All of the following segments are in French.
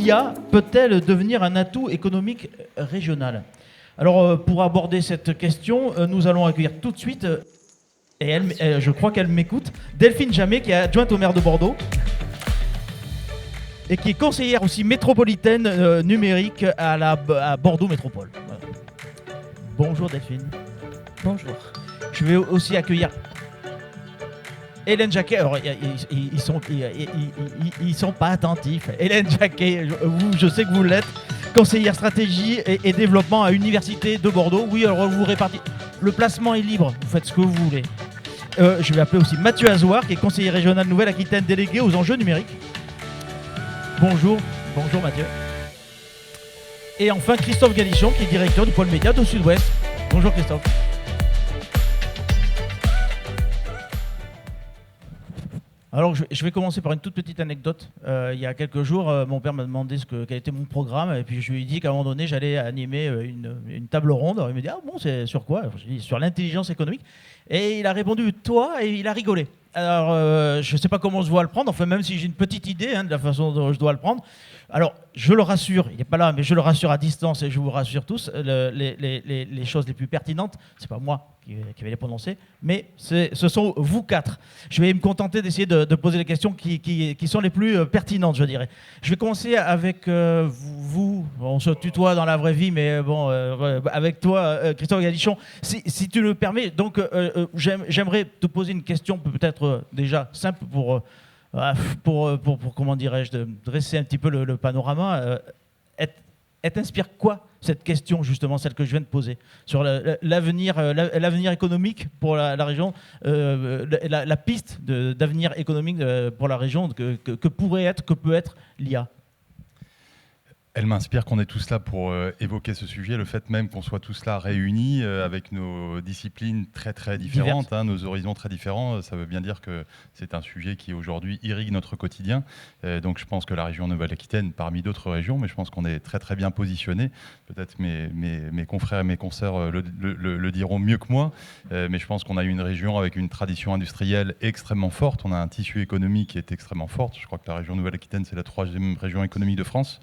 l'IA peut-elle devenir un atout économique régional? Alors, pour aborder cette question, nous allons accueillir tout de suite, je crois qu'elle m'écoute, Delphine Jamet, qui est adjointe au maire de Bordeaux et qui est conseillère aussi métropolitaine numérique à Bordeaux Métropole. Voilà. Bonjour Delphine. Bonjour. Je vais aussi accueillir Hélène Jacquet. Alors, ils sont pas attentifs. Hélène Jacquet, je sais que vous l'êtes, conseillère stratégie et développement à l'Université de Bordeaux. Oui, alors vous répartissez. Le placement est libre, vous faites ce que vous voulez. Je vais appeler aussi Mathieu Azoir, qui est conseiller régional Nouvelle-Aquitaine délégué aux enjeux numériques. Bonjour Mathieu. Et enfin Christophe Galichon, qui est directeur du pôle média de Sud-Ouest. Bonjour Christophe. Alors je vais commencer par une toute petite anecdote. Il y a quelques jours, mon père m'a demandé quel était mon programme, et puis je lui ai dit qu'à un moment donné, j'allais animer une table ronde. Alors, il me dit « Ah bon, c'est sur quoi ?» Je lui ai dit « Sur l'intelligence économique ». Et il a répondu « Toi » et il a rigolé. Alors je ne sais pas comment je dois le prendre, enfin même si j'ai une petite idée de la façon dont je dois le prendre. Alors, je le rassure, il n'est pas là, mais je le rassure à distance et je vous rassure tous, les choses les plus pertinentes, ce n'est pas moi qui vais les prononcer, mais ce sont vous quatre. Je vais me contenter d'essayer de poser les questions qui sont les plus pertinentes, je dirais. Je vais commencer avec vous. On se tutoie dans la vraie vie, mais bon, avec toi, Christophe Galichon, si tu le permets. Donc, j'aimerais te poser une question peut-être déjà simple pour comment dirais-je, de dresser un petit peu le panorama. Elle t'inspire quoi, cette question, justement, celle que je viens de poser, sur l'avenir économique pour la région, la piste d'avenir économique pour la région que peut être l'IA? Elle m'inspire qu'on est tous là pour évoquer ce sujet, le fait même qu'on soit tous là réunis avec nos disciplines très très différentes, nos horizons très différents, ça veut bien dire que c'est un sujet qui aujourd'hui irrigue notre quotidien. Donc je pense que la région Nouvelle-Aquitaine, parmi d'autres régions, mais je pense qu'on est très très bien positionné. Peut-être mes confrères et mes consoeurs le diront mieux que moi, mais je pense qu'on a une région avec une tradition industrielle extrêmement forte. On a un tissu économique qui est extrêmement fort. Je crois que la région Nouvelle-Aquitaine, c'est la 3e région économique de France.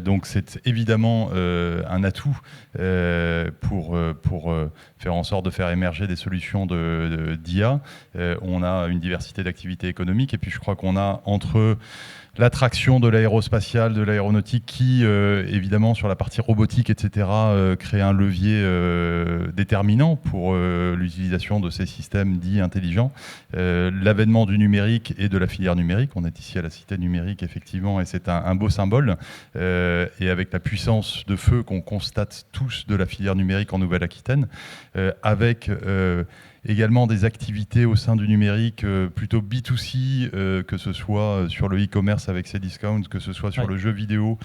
Donc c'est évidemment un atout pour faire en sorte de faire émerger des solutions d'IA. On a une diversité d'activités économiques et puis je crois qu'on a entre l'attraction de l'aérospatiale, de l'aéronautique qui, évidemment, sur la partie robotique, etc., crée un levier déterminant pour l'utilisation de ces systèmes dits intelligents. L'avènement du numérique et de la filière numérique, on est ici à la Cité numérique, effectivement, et c'est un beau symbole. Et avec la puissance de feu qu'on constate tous de la filière numérique en Nouvelle-Aquitaine, avec également des activités au sein du numérique plutôt B2C, que ce soit sur le e-commerce avec ses discounts, que ce soit sur le jeu vidéo,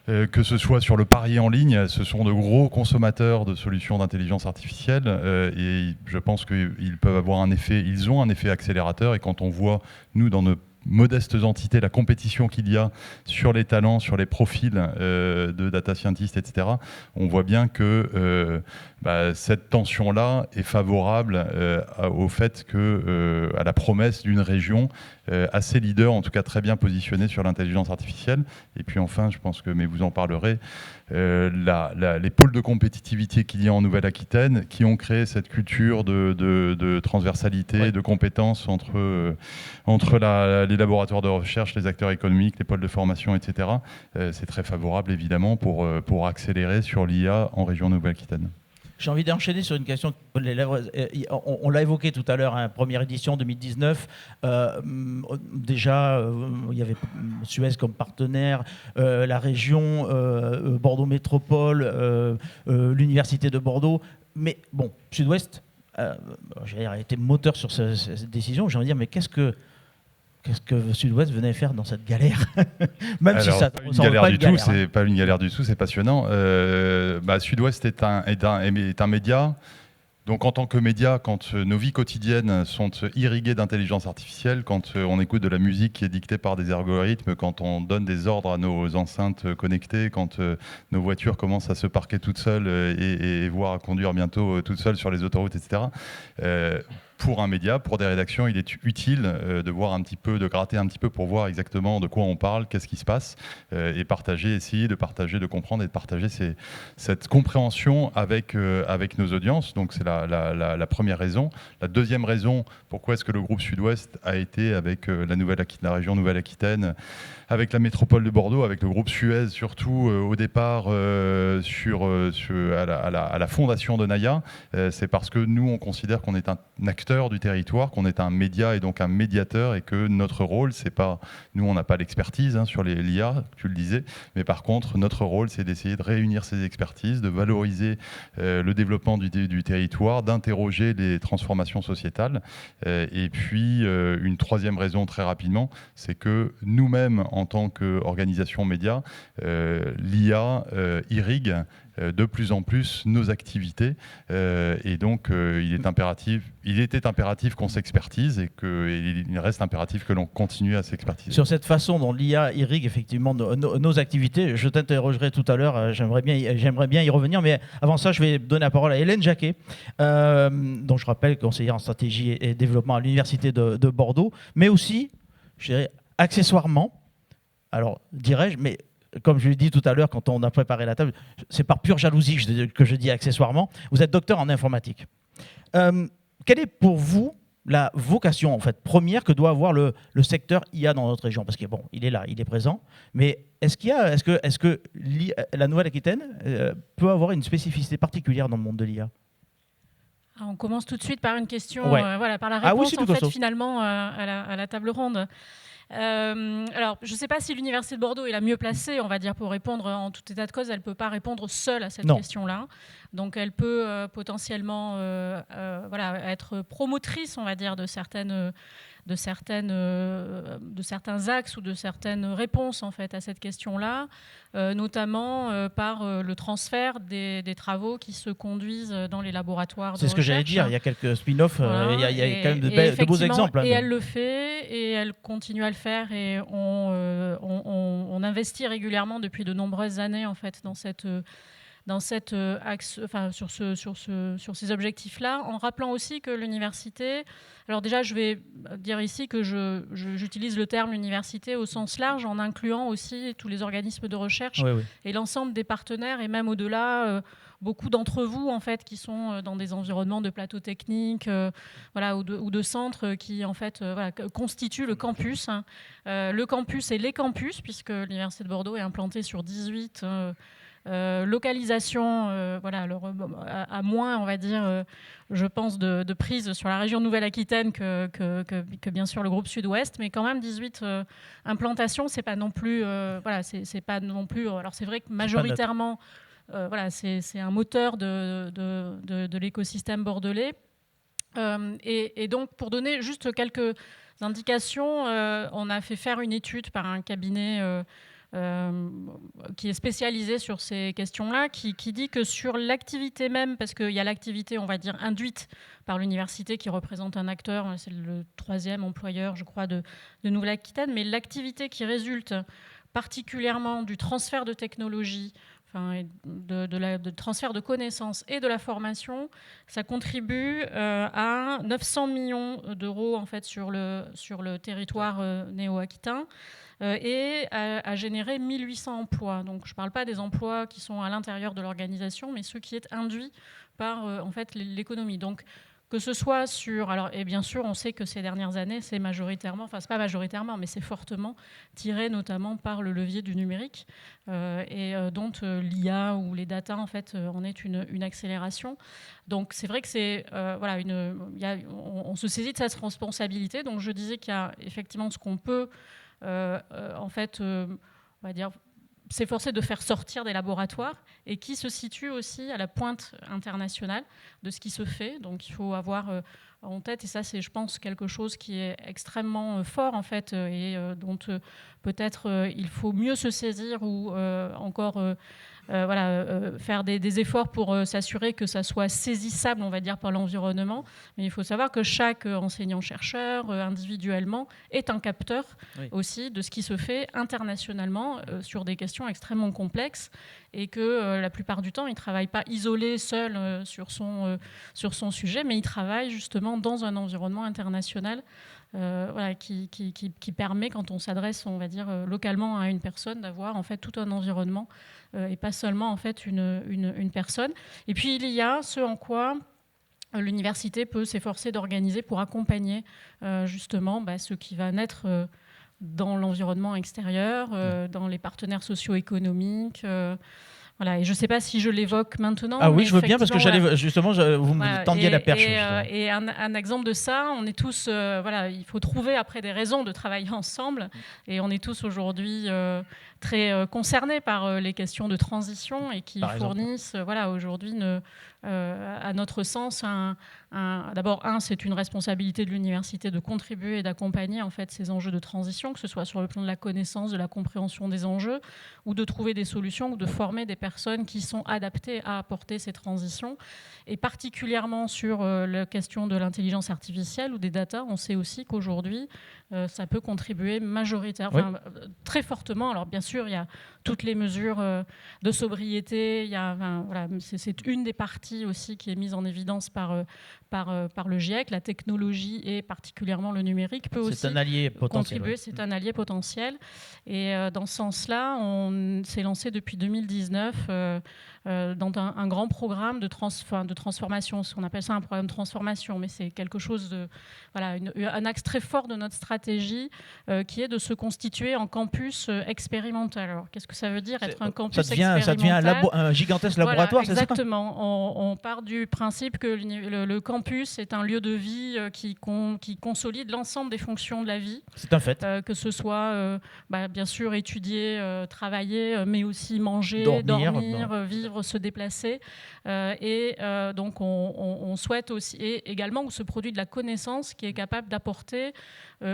que ce soit sur le pari en ligne. Ce sont de gros consommateurs de solutions d'intelligence artificielle et je pense qu'ils peuvent avoir ils ont un effet accélérateur. Et quand on voit, nous, dans nos modestes entités, la compétition qu'il y a sur les talents, sur les profils de data scientists, etc., on voit bien que cette tension-là est favorable au fait à la promesse d'une région assez leader, en tout cas très bien positionnée sur l'intelligence artificielle. Et puis enfin, je pense mais vous en parlerez, les pôles de compétitivité qu'il y a en Nouvelle-Aquitaine qui ont créé cette culture de transversalité, de compétences entre les laboratoires de recherche, les acteurs économiques, les pôles de formation, etc. C'est très favorable, évidemment, pour accélérer sur l'IA en région Nouvelle-Aquitaine. J'ai envie d'enchaîner sur une question. On l'a évoqué tout à l'heure, première édition 2019. Déjà, il y avait Suez comme partenaire, la région, Bordeaux Métropole, l'Université de Bordeaux. Mais bon, Sud-Ouest a été moteur sur cette décision. J'ai envie de dire, mais qu'est-ce que Sud-Ouest venait faire dans cette galère? Même si ça une galère du tout, c'est pas une galère du tout, c'est passionnant. Sud-Ouest est un média. Donc en tant que média, quand nos vies quotidiennes sont irriguées d'intelligence artificielle, quand on écoute de la musique qui est dictée par des algorithmes, quand on donne des ordres à nos enceintes connectées, quand nos voitures commencent à se parquer toutes seules et voire à conduire bientôt toutes seules sur les autoroutes, etc., pour un média, pour des rédactions, il est utile de voir un petit peu, de gratter un petit peu pour voir exactement de quoi on parle, qu'est-ce qui se passe, et essayer de partager, de comprendre et de partager cette compréhension avec nos audiences. Donc c'est la première raison. La deuxième raison, pourquoi est-ce que le groupe Sud-Ouest a été avec la région Nouvelle-Aquitaine, avec la métropole de Bordeaux, avec le groupe Suez surtout au départ à la fondation de Naya, c'est parce que nous on considère qu'on est un acteur du territoire, qu'on est un média et donc un médiateur, et que notre rôle, c'est pas, nous on n'a pas l'expertise sur l'IA, tu le disais, mais par contre notre rôle c'est d'essayer de réunir ces expertises, de valoriser le développement du territoire, d'interroger les transformations sociétales. Et puis une troisième raison très rapidement, c'est que nous-mêmes en tant qu'organisation média, l'IA irrigue de plus en plus nos activités, et donc il était impératif qu'on s'expertise, et qu'il reste impératif que l'on continue à s'expertiser. Sur cette façon dont l'IA irrigue effectivement nos activités, je t'interrogerai tout à l'heure, j'aimerais bien y revenir, mais avant ça je vais donner la parole à Hélène Jacquet, dont je rappelle conseillère en stratégie et développement à l'université de Bordeaux, mais aussi, je dirais, accessoirement, alors dirais-je, mais comme je l'ai dit tout à l'heure quand on a préparé la table, c'est par pure jalousie que je dis accessoirement, vous êtes docteur en informatique. Quelle est pour vous la vocation en fait, première que doit avoir le secteur IA dans notre région? Parce que bon, il est là, il est présent, mais est-ce que la Nouvelle-Aquitaine peut avoir une spécificité particulière dans le monde de l'IA? On commence tout de suite par une question, ouais. par la réponse en fait, finalement à la table ronde. Alors, je ne sais pas si l'Université de Bordeaux est la mieux placée, on va dire, pour répondre en tout état de cause. Elle ne peut pas répondre seule à cette question-là. Donc, elle peut potentiellement être promotrice, on va dire, de certains axes ou de certaines réponses en fait à cette question-là, notamment par le transfert des travaux qui se conduisent dans les laboratoires de recherche. C'est ce que j'allais dire, il y a quelques spin-offs, il y a quand même de beaux exemples. Et elle le fait, et elle continue à le faire, et on investit régulièrement depuis de nombreuses années en fait dans cet axe, enfin, sur ces objectifs-là, en rappelant aussi que l'université... Alors déjà, je vais dire ici que j'utilise le terme université au sens large, en incluant aussi tous les organismes de recherche et l'ensemble des partenaires, et même au-delà, beaucoup d'entre vous, en fait, qui sont dans des environnements de plateaux techniques ou de centres qui, en fait, constituent le campus. Le campus et les campus, puisque l'Université de Bordeaux est implantée sur 18 localisation, à moins, on va dire, je pense, de prise sur la région Nouvelle-Aquitaine que bien sûr le groupe Sud-Ouest, mais quand même 18 implantations, c'est pas non plus, c'est pas non plus. Alors c'est vrai que majoritairement, c'est un moteur de l'écosystème bordelais, et donc pour donner juste quelques indications, on a fait faire une étude par un cabinet qui est spécialisé sur ces questions-là, qui dit que sur l'activité même, parce qu'il y a l'activité, on va dire, induite par l'université qui représente un acteur, c'est le 3e employeur, je crois, de Nouvelle-Aquitaine, mais l'activité qui résulte particulièrement du transfert de technologie, de transfert de connaissances et de la formation, ça contribue à 900 millions d'euros en fait, sur le territoire néo-aquitain, et à générer 1800 emplois. Donc je ne parle pas des emplois qui sont à l'intérieur de l'organisation, mais ceux qui est induit par en fait, l'économie. Donc que ce soit sur... et bien sûr, on sait que ces dernières années, c'est majoritairement, enfin c'est pas majoritairement, mais c'est fortement tiré notamment par le levier du numérique, dont l'IA ou les data en fait en est une accélération. Donc c'est vrai que c'est on se saisit de cette responsabilité. Donc je disais qu'il y a effectivement ce qu'on peut en fait, on va dire, s'efforcer de faire sortir des laboratoires, et qui se situe aussi à la pointe internationale de ce qui se fait. Donc il faut avoir en tête, et ça c'est, je pense, quelque chose qui est extrêmement fort en fait, et dont peut-être il faut mieux se saisir, ou encore faire des efforts pour s'assurer que ça soit saisissable, on va dire, par l'environnement. Mais il faut savoir que chaque enseignant-chercheur, individuellement, est un capteur aussi de ce qui se fait internationalement sur des questions extrêmement complexes, et que la plupart du temps, il ne travaille pas isolé, seul sur son sujet, mais il travaille justement dans un environnement international qui permet, quand on s'adresse, on va dire, localement à une personne, d'avoir en fait tout un environnement et pas seulement en fait une personne. Et puis il y a ce en quoi l'université peut s'efforcer d'organiser pour accompagner justement ce qui va naître dans l'environnement extérieur, dans les partenaires socio-économiques. Voilà, et je ne sais pas si je l'évoque maintenant. Ah oui, je veux bien, parce que j'allais justement, vous me tendiez la perche. Et un exemple de ça, on est tous, il faut trouver après des raisons de travailler ensemble, et on est tous aujourd'hui très concernés par les questions de transition, et qui fournissent, aujourd'hui, à notre sens, d'abord, c'est une responsabilité de l'université de contribuer et d'accompagner en fait ces enjeux de transition, que ce soit sur le plan de la connaissance, de la compréhension des enjeux, ou de trouver des solutions, ou de former des personnes qui sont adaptées à apporter ces transitions. Et particulièrement sur la question de l'intelligence artificielle ou des data, on sait aussi qu'aujourd'hui, ça peut contribuer très fortement. Alors bien sûr, il y a toutes les mesures de sobriété, c'est une des parties aussi qui est mise en évidence par le GIEC. La technologie et particulièrement le numérique peut aussi contribuer, c'est un allié potentiel. Et dans ce sens-là, on s'est lancé depuis 2019 dans un grand programme de transformation, ce qu'on appelle ça un programme de transformation, mais c'est quelque chose un axe très fort de notre stratégie qui est de se constituer en campus expérimental. Alors, qu'est-ce que ça veut dire être un campus expérimental ? Ça devient un gigantesque laboratoire, c'est ça ? Exactement. On part du principe que le campus est un lieu de vie qui consolide l'ensemble des fonctions de la vie. C'est un fait. Que ce soit, bien sûr, étudier, travailler, mais aussi manger, dormir, vivre, se déplacer. Donc, on souhaite aussi, et également où se produit de la connaissance qui est capable d'apporter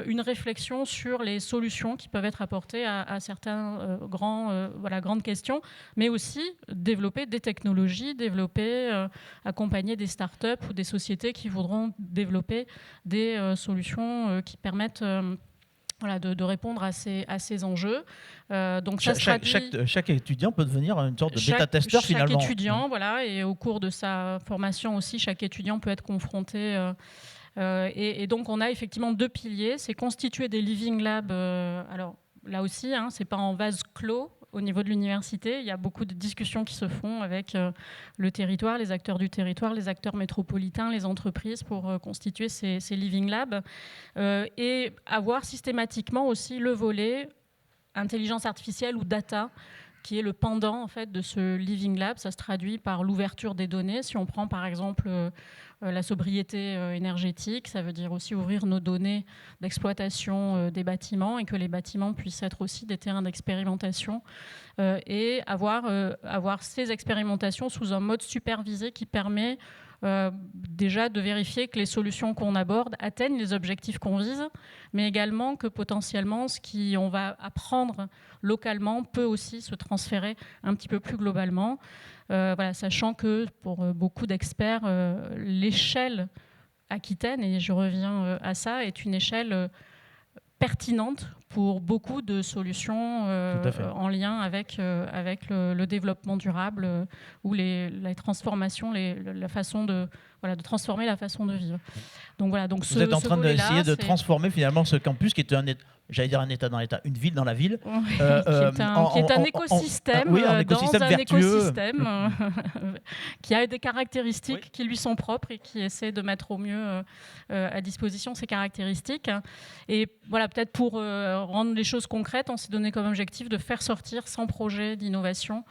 une réflexion sur les solutions qui peuvent être apportées à certaines grandes questions, mais aussi développer des technologies, accompagner des startups ou des sociétés qui voudront développer des solutions qui permettent de répondre à ces enjeux. Donc chaque étudiant peut devenir une sorte de bêta-testeur finalement. Chaque étudiant, et au cours de sa formation aussi, chaque étudiant peut être confronté. Et donc on a effectivement 2 piliers. C'est constituer des living labs. Alors là aussi, c'est pas en vase clos. Au niveau de l'université, il y a beaucoup de discussions qui se font avec le territoire, les acteurs du territoire, les acteurs métropolitains, les entreprises pour constituer ces living labs et avoir systématiquement aussi le volet intelligence artificielle ou data qui est le pendant en fait de ce living lab. Ça se traduit par l'ouverture des données. Si on prend par exemple la sobriété énergétique, ça veut dire aussi ouvrir nos données d'exploitation des bâtiments et que les bâtiments puissent être aussi des terrains d'expérimentation et avoir ces expérimentations sous un mode supervisé qui permet déjà de vérifier que les solutions qu'on aborde atteignent les objectifs qu'on vise, mais également que potentiellement ce qu'on va apprendre localement peut aussi se transférer un petit peu plus globalement. Sachant que pour beaucoup d'experts, l'échelle aquitaine, et je reviens à ça, est une échelle pertinente pour beaucoup de solutions en lien avec le développement durable ou les transformations, la façon de transformer la façon de vivre. Donc vous êtes en train d'essayer de transformer finalement ce campus qui est un État dans l'État, une ville dans la ville. Qui est un écosystème dans un écosystème qui a des caractéristiques qui lui sont propres et qui essaie de mettre au mieux à disposition ces caractéristiques. Et peut-être pour rendre les choses concrètes, on s'est donné comme objectif de faire sortir 100 projets d'innovation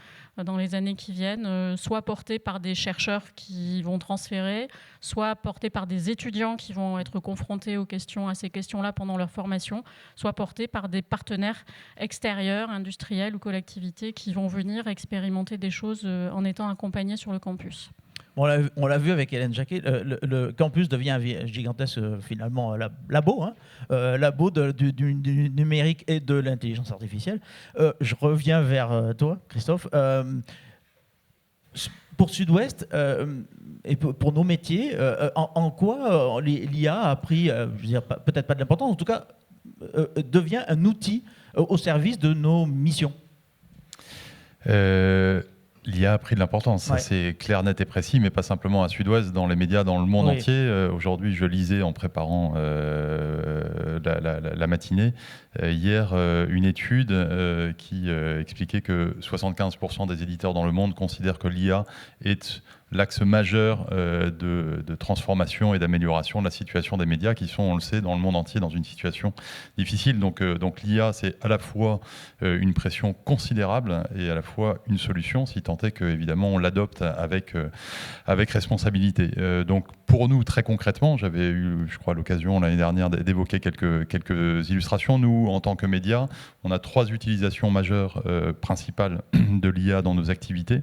dans les années qui viennent, soit portés par des chercheurs qui vont transférer, soit portés par des étudiants qui vont être confrontés à ces questions-là pendant leur formation, soit portés par des partenaires extérieurs, industriels ou collectivités qui vont venir expérimenter des choses en étant accompagnés sur le campus. On l'a vu avec Hélène Jacquet, le campus devient un gigantesque finalement labo, labo du numérique et de l'intelligence artificielle. Je reviens vers toi, Christophe. Pour Sud-Ouest et pour nos métiers, en quoi l'IA a pris, je veux dire, peut-être pas de l'importance, en tout cas, devient un outil au service de nos missions? L'IA a pris de l'importance, ça c'est clair, net et précis, mais pas simplement à Sud-Ouest, dans les médias, dans le monde entier. Aujourd'hui, je lisais en préparant la matinée, hier, une étude qui expliquait que 75% des éditeurs dans le monde considèrent que l'IA est l'axe majeur de transformation et d'amélioration de la situation des médias qui sont, on le sait, dans le monde entier dans une situation difficile. Donc l'IA, c'est à la fois une pression considérable et à la fois une solution, si tant est que, évidemment, on l'adopte avec responsabilité. Donc pour nous, très concrètement, j'avais eu, je crois, l'occasion l'année dernière d'évoquer quelques illustrations. Nous, en tant que médias, on a 3 utilisations majeures principales de l'IA dans nos activités.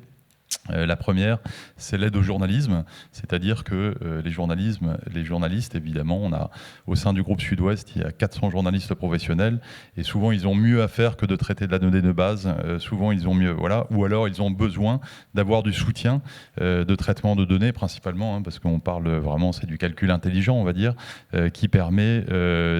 La première, c'est l'aide au journalisme, c'est-à-dire que les journalistes, évidemment, on a au sein du groupe Sud-Ouest, il y a 400 journalistes professionnels, et souvent ils ont mieux à faire que de traiter de la donnée de base, souvent ils ont mieux, voilà, ou alors ils ont besoin d'avoir du soutien de traitement de données, principalement, parce qu'on parle vraiment, c'est du calcul intelligent, on va dire, qui permet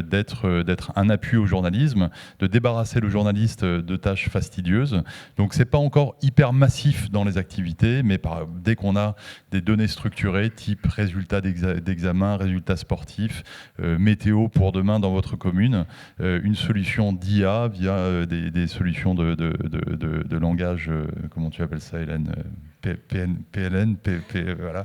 d'être un appui au journalisme, de débarrasser le journaliste de tâches fastidieuses. Donc c'est pas encore hyper massif dans les activités, mais dès qu'on a des données structurées, type résultats d'examen, résultats sportifs, météo pour demain dans votre commune, une solution d'IA via des solutions de langage, comment tu appelles ça, Hélène, PLN, voilà.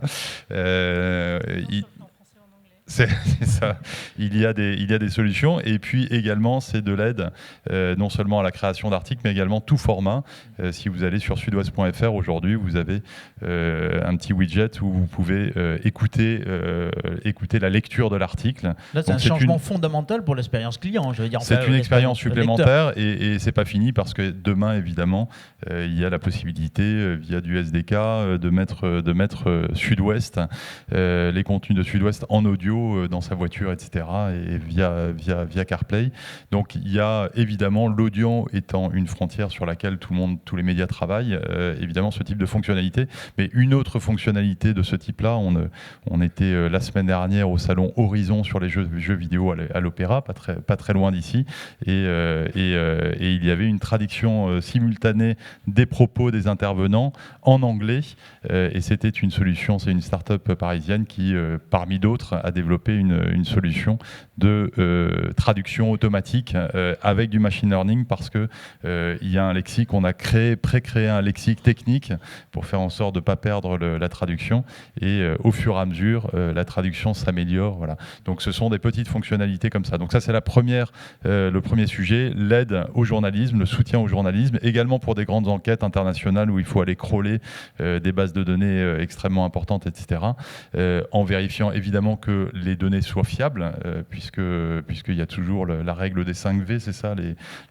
C'est ça. Il y a des solutions, et puis également c'est de l'aide non seulement à la création d'articles, mais également tout format. Si vous allez sur sudouest.fr aujourd'hui, vous avez un petit widget où vous pouvez écouter la lecture de l'article. Là, c'est un changement fondamental pour l'expérience client. Je veux dire, c'est une expérience supplémentaire, et c'est pas fini, parce que demain, évidemment, il y a la possibilité via du SDK de mettre Sud-Ouest, les contenus de Sud-Ouest en audio dans sa voiture, etc., et via CarPlay. Donc il y a évidemment, l'audio étant une frontière sur laquelle tous les médias travaillent, évidemment ce type de fonctionnalité. Mais une autre fonctionnalité de ce type-là, on était la semaine dernière au salon Horizon sur les jeux vidéo à l'Opéra, pas très loin d'ici, et il y avait une traduction simultanée des propos des intervenants en anglais, et c'était une solution, c'est une start-up parisienne qui, parmi d'autres, a développer une solution de traduction automatique avec du machine learning, parce que il y a un lexique, on a pré-créé un lexique technique pour faire en sorte de ne pas perdre la traduction, et au fur et à mesure la traduction s'améliore. Voilà. Donc ce sont des petites fonctionnalités comme ça. Donc ça, c'est le premier sujet, l'aide au journalisme, le soutien au journalisme, également pour des grandes enquêtes internationales où il faut aller crawler des bases de données extrêmement importantes, etc., en vérifiant évidemment que les données soient fiables, puisqu'il y a toujours la règle des 5 V, c'est ça,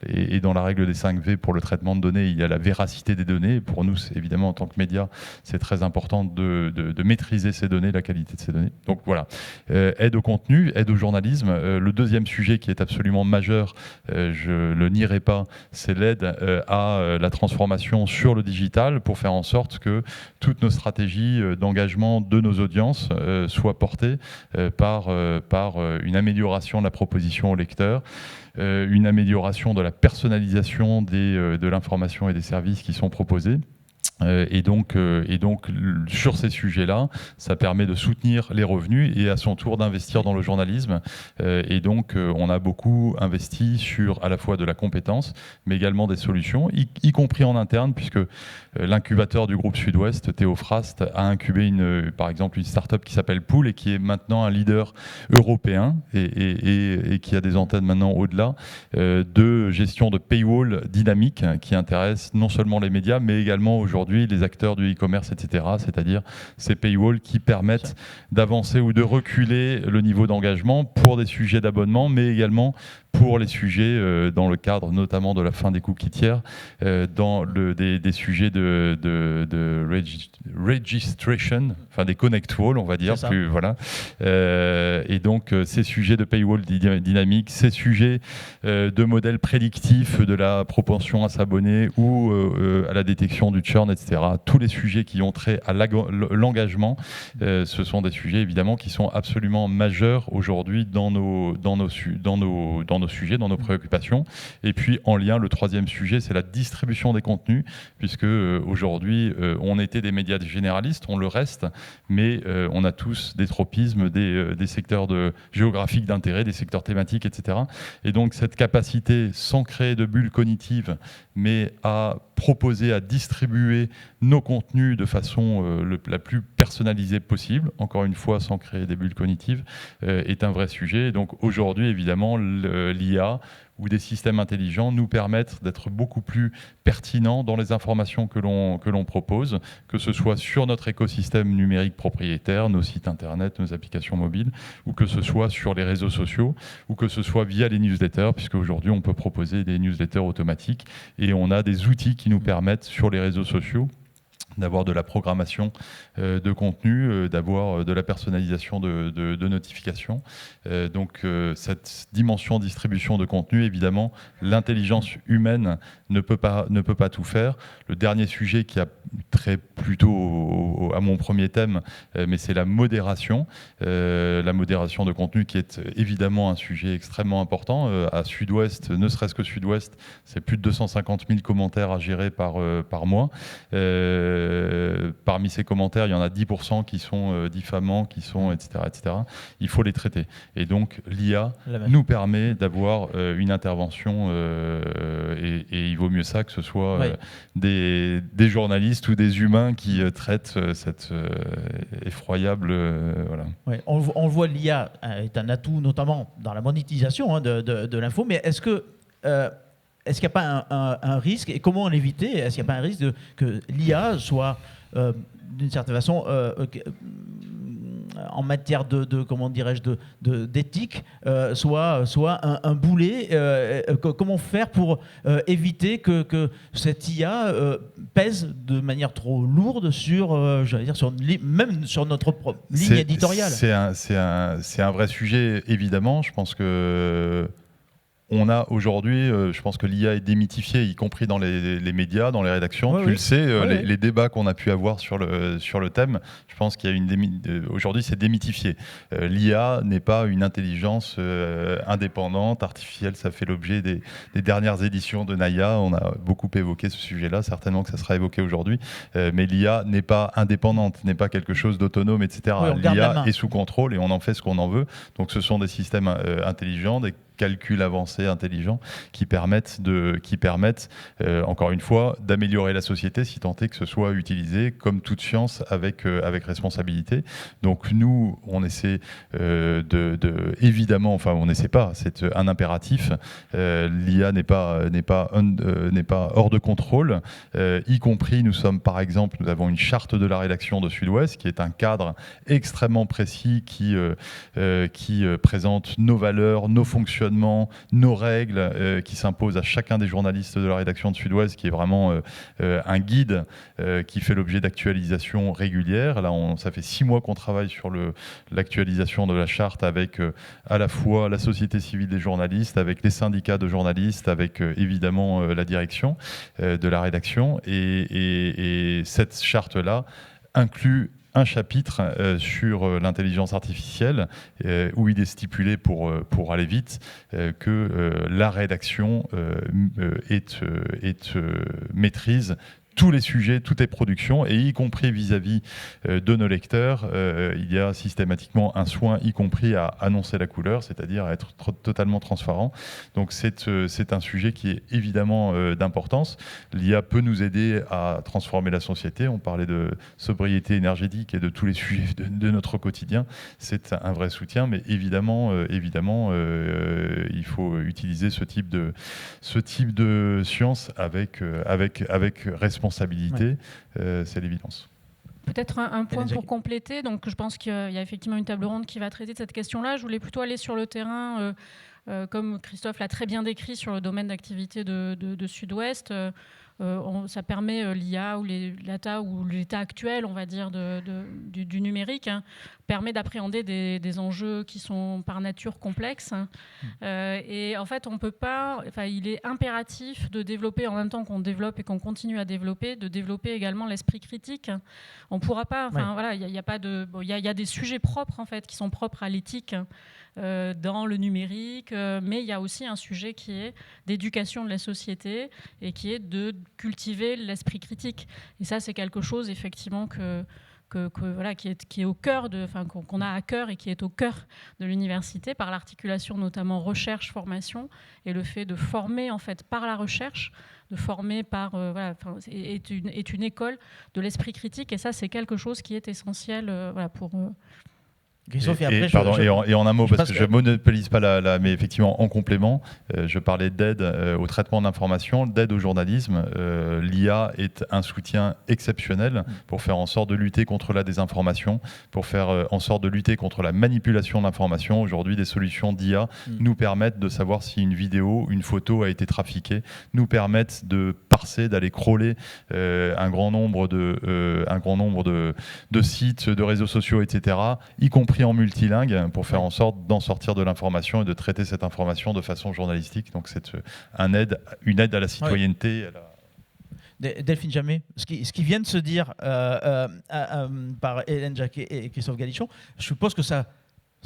et dans la règle des 5 V pour le traitement de données, il y a la véracité des données. Et pour nous, évidemment, en tant que média, c'est très important de maîtriser ces données, la qualité de ces données. Donc voilà, aide au contenu, aide au journalisme. Le deuxième sujet qui est absolument majeur, je le nierai pas, c'est l'aide à la transformation sur le digital, pour faire en sorte que toutes nos stratégies d'engagement de nos audiences soient portées par une amélioration de la proposition au lecteur, une amélioration de la personnalisation de l'information et des services qui sont proposés. Et donc, sur ces sujets-là, ça permet de soutenir les revenus et à son tour d'investir dans le journalisme. Et donc, on a beaucoup investi sur à la fois de la compétence, mais également des solutions, y compris en interne, puisque l'incubateur du groupe Sud-Ouest, Théophrast, a incubé par exemple une start-up qui s'appelle Pool, et qui est maintenant un leader européen et qui a des antennes maintenant au-delà, de gestion de paywall dynamique, qui intéresse non seulement les médias, mais également aujourd'hui les acteurs du e-commerce, etc., c'est-à-dire ces paywalls qui permettent d'avancer ou de reculer le niveau d'engagement pour des sujets d'abonnement, mais également pour les sujets, dans le cadre notamment de la fin des cookies tiers, dans des sujets de registration, enfin des connect walls, on va dire, plus, voilà. Et donc ces sujets de paywall dynamique, ces sujets de modèles prédictifs de la propension à s'abonner ou à la détection du churn, churn, etc. Tous les sujets qui ont trait à l'engagement, ce sont des sujets évidemment qui sont absolument majeurs aujourd'hui dans nos sujets, dans nos préoccupations. Et puis en lien, le troisième sujet, c'est la distribution des contenus, puisque aujourd'hui, on était des médias généralistes, on le reste, mais on a tous des tropismes, des secteurs géographiques d'intérêt, des secteurs thématiques, etc. Et donc cette capacité, sans créer de bulle cognitive, mais à proposer, à distribuer nos contenus de façon la plus personnalisée possible, encore une fois sans créer des bulles cognitives, est un vrai sujet. Et donc aujourd'hui, évidemment, l'IA ou des systèmes intelligents nous permettent d'être beaucoup plus pertinents dans les informations que l'on propose, que ce soit sur notre écosystème numérique propriétaire, nos sites internet, nos applications mobiles, ou que ce soit sur les réseaux sociaux, ou que ce soit via les newsletters, puisque aujourd'hui on peut proposer des newsletters automatiques et on a des outils qui nous permettent sur les réseaux sociaux d'avoir de la programmation de contenu, d'avoir de la personnalisation de notifications. Donc cette dimension distribution de contenu, évidemment, l'intelligence humaine ne peut pas tout faire. Le dernier sujet qui a trait plutôt à mon premier thème, mais c'est la modération de contenu qui est évidemment un sujet extrêmement important. À Sud-Ouest, ne serait-ce que Sud-Ouest, c'est plus de 250 000 commentaires à gérer par mois. Parmi ces commentaires, il y en a 10% qui sont diffamants, qui sont, etc., etc. Il faut les traiter. Et donc, l'IA nous permet d'avoir une intervention et il vaut mieux ça que ce soit des journalistes ou des humains qui traitent cette effroyable... voilà. Ouais, on le voit, l'IA est un atout, notamment dans la monétisation de l'info, mais est-ce qu'il n'y a pas un risque, et comment l'éviter? Est-ce qu'il n'y a pas un risque que l'IA soit, d'une certaine façon, en matière comment dirais-je, d'éthique, soit un boulet? Comment faire pour éviter que cette IA pèse de manière trop lourde même sur notre propre ligne éditoriale? C'est un vrai sujet, évidemment. Je pense que on a aujourd'hui, je pense que l'IA est démythifiée, y compris dans les médias, dans les rédactions. Tu le sais, les débats qu'on a pu avoir sur le thème, je pense qu'il y a aujourd'hui, c'est démythifié. L'IA n'est pas une intelligence indépendante, artificielle. Ça fait l'objet des dernières éditions de Naya. On a beaucoup évoqué ce sujet-là. Certainement que ça sera évoqué aujourd'hui. Mais l'IA n'est pas indépendante, n'est pas quelque chose d'autonome, etc. L'IA est sous contrôle et on en fait ce qu'on en veut. Donc ce sont des systèmes intelligents, des calculs avancés, intelligents, qui permettent encore une fois, d'améliorer la société, si tant est que ce soit utilisé comme toute science avec responsabilité. Donc nous, on essaie évidemment, enfin on n'essaie pas, c'est un impératif. L'IA n'est pas hors de contrôle, y compris, nous avons une charte de la rédaction de Sud-Ouest, qui est un cadre extrêmement précis qui présente nos valeurs, nos fonctionnements, nos règles qui s'imposent à chacun des journalistes de la rédaction de Sud-Ouest, qui est vraiment un guide qui fait l'objet d'actualisation régulière. Là, ça fait 6 mois qu'on travaille sur l'actualisation de la charte avec à la fois la société civile des journalistes, avec les syndicats de journalistes, avec évidemment la direction de la rédaction. Et cette charte-là inclut un chapitre sur l'intelligence artificielle où il est stipulé, pour aller vite, que la rédaction maîtrise tous les sujets, toutes les productions, et y compris vis-à-vis de nos lecteurs, il y a systématiquement un soin, y compris à annoncer la couleur, c'est-à-dire à être totalement transparent. Donc c'est un sujet qui est évidemment d'importance. L'IA peut nous aider à transformer la société. On parlait de sobriété énergétique et de tous les sujets de notre quotidien. C'est un vrai soutien, mais évidemment, il faut utiliser ce type de science avec responsabilité, c'est l'évidence. Peut-être un point pour compléter. Donc, je pense qu'il y a effectivement une table ronde qui va traiter de cette question-là. Je voulais plutôt aller sur le terrain, comme Christophe l'a très bien décrit, sur le domaine d'activité de Sud-Ouest. Ça permet l'IA ou les data ou l'état actuel, on va dire, du numérique, permet d'appréhender des enjeux qui sont par nature complexes. Et en fait, on peut pas. Enfin, il est impératif de développer en même temps qu'on développe et qu'on continue à développer, de développer également l'esprit critique. On pourra pas. Enfin, voilà, il y a pas de. Bon, il y a des sujets propres en fait qui sont propres à l'éthique. Dans le numérique, mais il y a aussi un sujet qui est d'éducation de la société et qui est de cultiver l'esprit critique. Et ça, c'est quelque chose effectivement voilà, qui est au cœur qu'on a à cœur et qui est au cœur de l'université par l'articulation notamment recherche-formation et le fait de former en fait par la recherche, de former par est une école de l'esprit critique, et ça c'est quelque chose qui est essentiel pour Christophe, et en un mot, parce que je ne monopolise pas mais effectivement, en complément, je parlais d'aide au traitement d'informations, d'aide au journalisme. L'IA est un soutien exceptionnel pour faire en sorte de lutter contre la désinformation, pour faire en sorte de lutter contre la manipulation d'informations. Aujourd'hui, des solutions d'IA nous permettent de savoir si une vidéo, une photo a été trafiquée, nous permettent de parser, d'aller crawler un grand nombre de sites, de réseaux sociaux, etc., y compris en multilingue, pour faire en sorte d'en sortir de l'information et de traiter cette information de façon journalistique. Donc c'est une aide à la citoyenneté. Delphine Jammet, ce qui vient de se dire par Hélène Jacquet et Christophe Galichon, je suppose que ça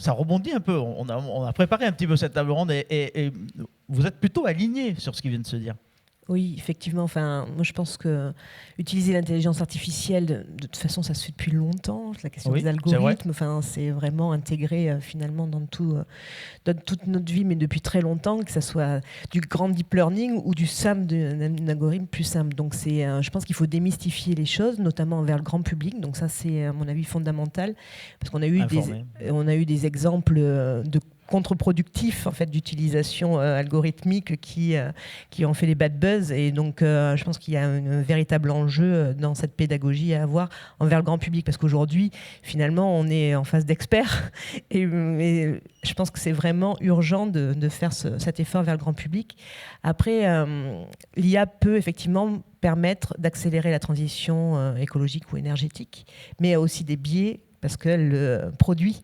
rebondit un peu. On a préparé un petit peu cette table ronde et vous êtes plutôt alignés sur ce qui vient de se dire. Oui, effectivement. Enfin, moi, je pense que utiliser l'intelligence artificielle, de toute façon, ça se fait depuis longtemps. La question des algorithmes, c'est vraiment intégré finalement dans toute notre vie, mais depuis très longtemps, que ça soit du grand deep learning ou du simple, d'un algorithme plus simple. Donc, je pense qu'il faut démystifier les choses, notamment envers le grand public. Donc, ça, c'est à mon avis fondamental, parce qu'on a eu des exemples de contre-productifs en fait d'utilisation algorithmique qui ont fait les bad buzz, et donc je pense qu'il y a un véritable enjeu dans cette pédagogie à avoir envers le grand public, parce qu'aujourd'hui finalement on est en face d'experts et je pense que c'est vraiment urgent de faire cet effort vers le grand public. Après, l'IA peut effectivement permettre d'accélérer la transition écologique ou énergétique, mais il y a aussi des biais, parce qu'elle produit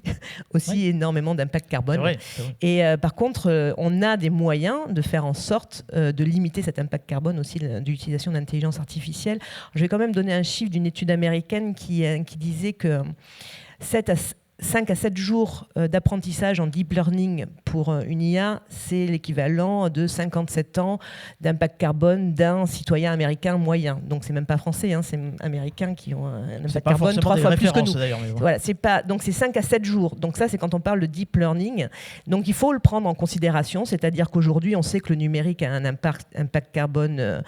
aussi énormément d'impact carbone. C'est vrai. Et par contre, on a des moyens de faire en sorte de limiter cet impact carbone aussi de l'utilisation d'intelligence artificielle. Je vais quand même donner un chiffre d'une étude américaine qui disait que 5 à 7 jours d'apprentissage en deep learning pour une IA, c'est l'équivalent de 57 ans d'impact carbone d'un citoyen américain moyen. Donc c'est même pas français, c'est américains qui ont un impact carbone 3 fois plus que nous. Bon. Voilà, donc c'est 5 à 7 jours. Donc ça, c'est quand on parle de deep learning. Donc il faut le prendre en considération, c'est-à-dire qu'aujourd'hui, on sait que le numérique a un impact carbone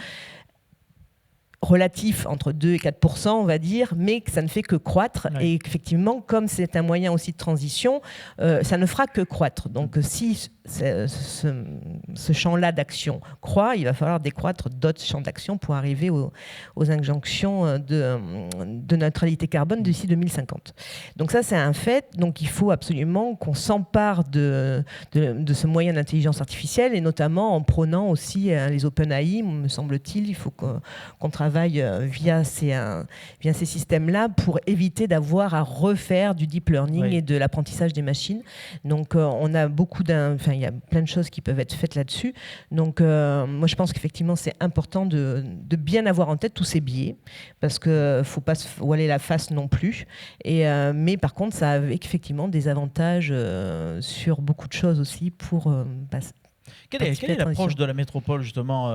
relatif entre 2 et 4%, on va dire, mais que ça ne fait que croître. Ouais. Et qu'effectivement, comme c'est un moyen aussi de transition, ça ne fera que croître. Donc si ce champ-là d'action croît, il va falloir décroître d'autres champs d'action pour arriver aux injonctions de neutralité carbone d'ici 2050. Donc ça, c'est un fait. Donc il faut absolument qu'on s'empare de ce moyen d'intelligence artificielle, et notamment en prônant aussi les OpenAI, me semble-t-il. Il faut qu'on travaille via ces systèmes-là pour éviter d'avoir à refaire du deep learning et de l'apprentissage des machines. Donc on a il y a plein de choses qui peuvent être faites là-dessus. Donc moi je pense qu'effectivement c'est important de bien avoir en tête tous ces biais, parce qu'il ne faut pas se voiler la face non plus. Mais par contre ça a effectivement des avantages sur beaucoup de choses aussi pour passer. Quelle est l'approche de la métropole justement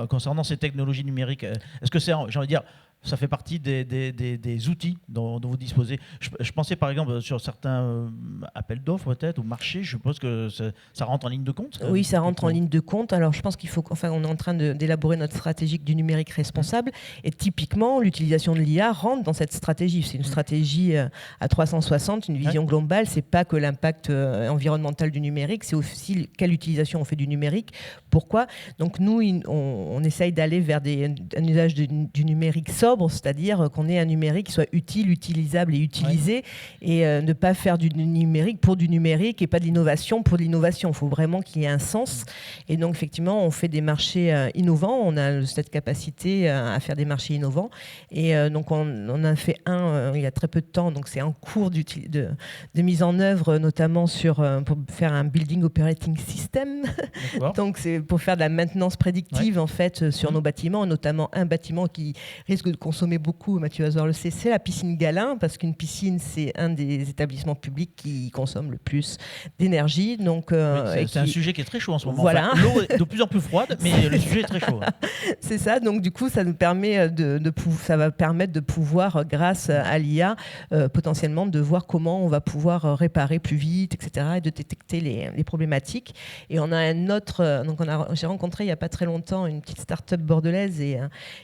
concernant ces technologies numériques? Est-ce que c'est, j'ai envie de dire, ça fait partie des outils dont vous disposez? Je pensais par exemple sur certains appels d'offres peut-être, ou marchés, je suppose que ça rentre en ligne de compte? Oui, ça rentre en ligne de compte. Alors je pense qu'il faut, on est en train d'élaborer notre stratégie du numérique responsable, et typiquement l'utilisation de l'IA rentre dans cette stratégie. C'est une stratégie à 360, une vision globale. C'est pas que l'impact environnemental du numérique, c'est aussi quelle utilisation on fait du numérique pourquoi. Donc nous, on essaye d'aller vers un usage du numérique sobre, c'est-à-dire qu'on ait un numérique qui soit utile, utilisable et utilisé, et ne pas faire du numérique pour du numérique et pas de l'innovation pour de l'innovation. Il faut vraiment qu'il y ait un sens. Et donc effectivement, on fait des marchés innovants, on a cette capacité à faire des marchés innovants. Et donc on a fait un il y a très peu de temps, donc c'est en cours de mise en œuvre, notamment pour faire un building operating system. Donc c'est pour faire de la maintenance prédictive en fait sur nos bâtiments, notamment un bâtiment qui risque de consommer beaucoup, Mathieu Azor le sait, c'est la piscine Galin, parce qu'une piscine c'est un des établissements publics qui consomme le plus d'énergie. Donc c'est un sujet qui est très chaud en ce moment. Voilà. Enfin, l'eau est de plus en plus froide, mais le sujet est très chaud. C'est ça. Donc du coup, ça nous permet ça va permettre de pouvoir, grâce à l'IA, potentiellement de voir comment on va pouvoir réparer plus vite, etc., et de détecter les problématiques. Et on a un autre. Donc j'ai rencontré il y a pas très longtemps une petite start-up bordelaise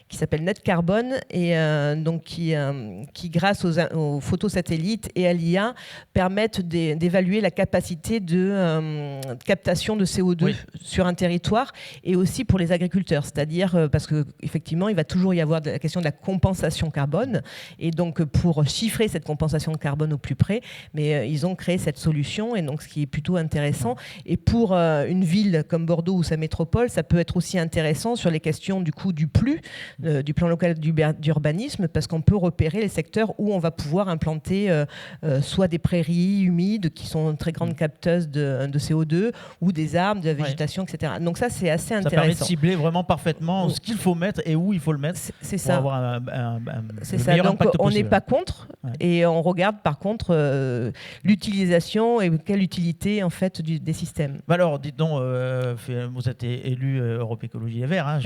qui s'appelle Net Carbone et donc qui grâce aux photos satellites et à l'IA permettent d'évaluer la capacité de captation de CO2 sur un territoire et aussi pour les agriculteurs, c'est-à-dire parce qu'effectivement il va toujours y avoir la question de la compensation carbone et donc pour chiffrer cette compensation de carbone au plus près, mais ils ont créé cette solution et donc ce qui est plutôt intéressant. Et pour une ville comme Bordeaux ou sa métropole, ça peut être aussi intéressant sur les questions du coup du PLU, du plan local d'urbanisme, parce qu'on peut repérer les secteurs où on va pouvoir implanter soit des prairies humides qui sont très grandes capteuses de CO2 ou des arbres, de la végétation, etc. Donc ça, c'est assez intéressant. Ça permet de cibler vraiment parfaitement ce qu'il faut mettre et où il faut le mettre pour ça. Avoir c'est ça. Donc on n'est pas contre et on regarde par contre l'utilisation et quelle utilité en fait des systèmes. Alors dites donc, vous êtes élu Europe Écologie Les Verts, hein,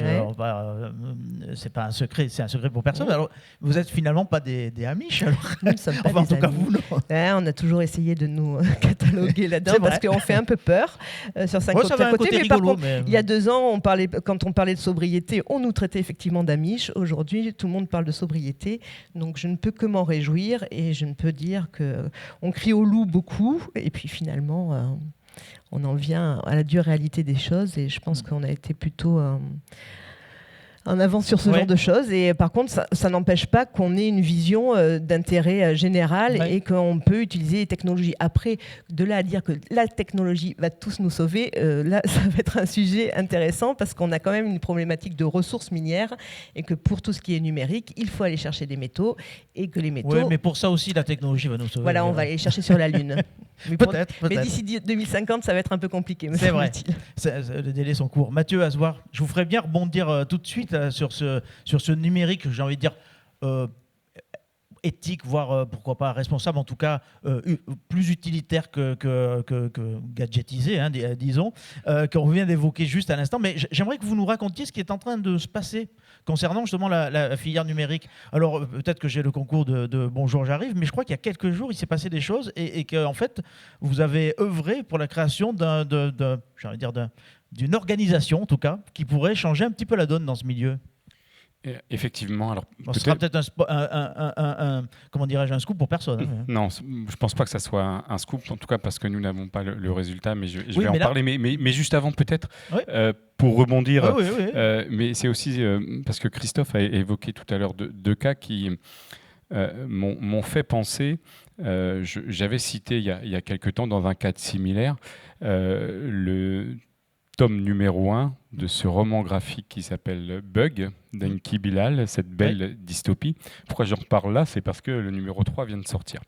c'est pas un secret, c'est un secret pour personne. Alors vous êtes finalement pas des Amish alors. Nous ne sommes pas enfin, en tout cas vous non. On a toujours essayé de nous cataloguer là-dedans parce qu'on fait un peu peur sur 5 côtés. Mais rigolo, par contre, il y a 2 ans, quand on parlait de sobriété, on nous traitait effectivement d'Amish. Aujourd'hui, tout le monde parle de sobriété. Donc je ne peux que m'en réjouir et je ne peux dire qu'on crie au loup beaucoup et puis finalement on en vient à la dure réalité des choses et je pense qu'on a été plutôt en avance sur ce genre de choses. Et par contre, ça n'empêche pas qu'on ait une vision d'intérêt général et qu'on peut utiliser les technologies. Après, de là à dire que la technologie va tous nous sauver, là, ça va être un sujet intéressant parce qu'on a quand même une problématique de ressources minières et que pour tout ce qui est numérique, il faut aller chercher des métaux et que les métaux... Oui, mais pour ça aussi, la technologie va nous sauver. Voilà, on va aller chercher sur la Lune. Peut-être. Mais d'ici 2050, ça va être un peu compliqué. C'est vrai. Les délais sont courts. Mathieu Azouar, je vous ferais bien rebondir tout de suite sur ce numérique, j'ai envie de dire éthique, voire pourquoi pas responsable, en tout cas plus utilitaire que gadgetisé, hein, disons, qu'on vient d'évoquer juste à l'instant. Mais j'aimerais que vous nous racontiez ce qui est en train de se passer concernant justement la filière numérique. Alors peut-être que j'ai le concours de Bonjour, j'arrive, mais je crois qu'il y a quelques jours, il s'est passé des choses et qu'en fait, vous avez œuvré pour la création d'une organisation, en tout cas, qui pourrait changer un petit peu la donne dans ce milieu. Effectivement. Alors, ce sera peut-être un scoop pour personne. Hein. Non, je ne pense pas que ça soit un scoop, en tout cas parce que nous n'avons pas le résultat, mais je vais en parler. Mais juste avant, peut-être, pour rebondir, mais c'est aussi parce que Christophe a évoqué tout à l'heure deux cas qui m'ont fait penser. J'avais cité il y a quelque temps, dans un cadre similaire, le tome numéro 1 de ce roman graphique qui s'appelle Bug, d'Enki Bilal, cette belle dystopie. Pourquoi j'en reparle là ? C'est parce que le numéro 3 vient de sortir.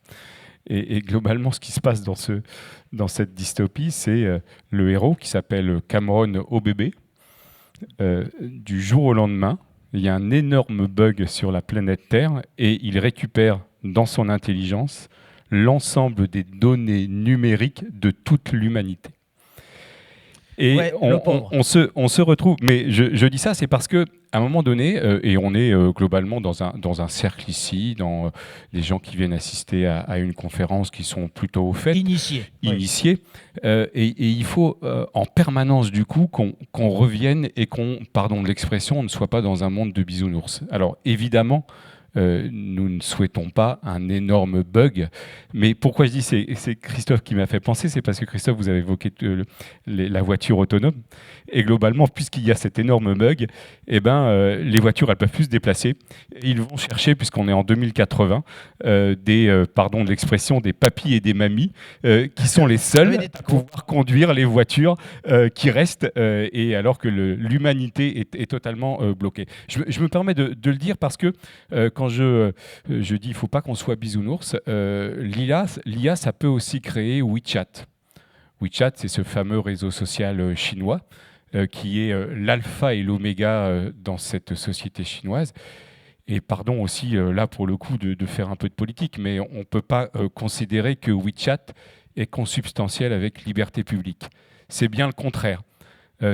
Et globalement, ce qui se passe dans cette dystopie, c'est le héros qui s'appelle Cameron OBB. Du jour au lendemain, il y a un énorme bug sur la planète Terre et il récupère dans son intelligence l'ensemble des données numériques de toute l'humanité. Et on se retrouve, mais je dis ça, c'est parce qu'à un moment donné, et on est globalement dans un cercle ici, dans les gens qui viennent assister à une conférence qui sont plutôt au fait, initiés. Et il faut en permanence du coup qu'on revienne et qu'on, pardon de l'expression, on ne soit pas dans un monde de bisounours. Alors évidemment, nous ne souhaitons pas un énorme bug. Mais pourquoi je dis c'est Christophe qui m'a fait penser, c'est parce que Christophe, vous avez évoqué la voiture autonome. Et globalement, puisqu'il y a cet énorme bug, les voitures, elles peuvent plus se déplacer. Ils vont chercher, puisqu'on est en 2080, pardon de l'expression, des papis et des mamies qui sont les seuls à pouvoir conduire les voitures qui restent, et alors que l'humanité est totalement bloquée. Je me permets de le dire parce que quand je dis il ne faut pas qu'on soit bisounours, l'IA, ça peut aussi créer WeChat. WeChat, c'est ce fameux réseau social chinois qui est l'alpha et l'oméga dans cette société chinoise. Et pardon aussi, là pour le coup, de faire un peu de politique, mais on ne peut pas considérer que WeChat est consubstantiel avec liberté publique. C'est bien le contraire.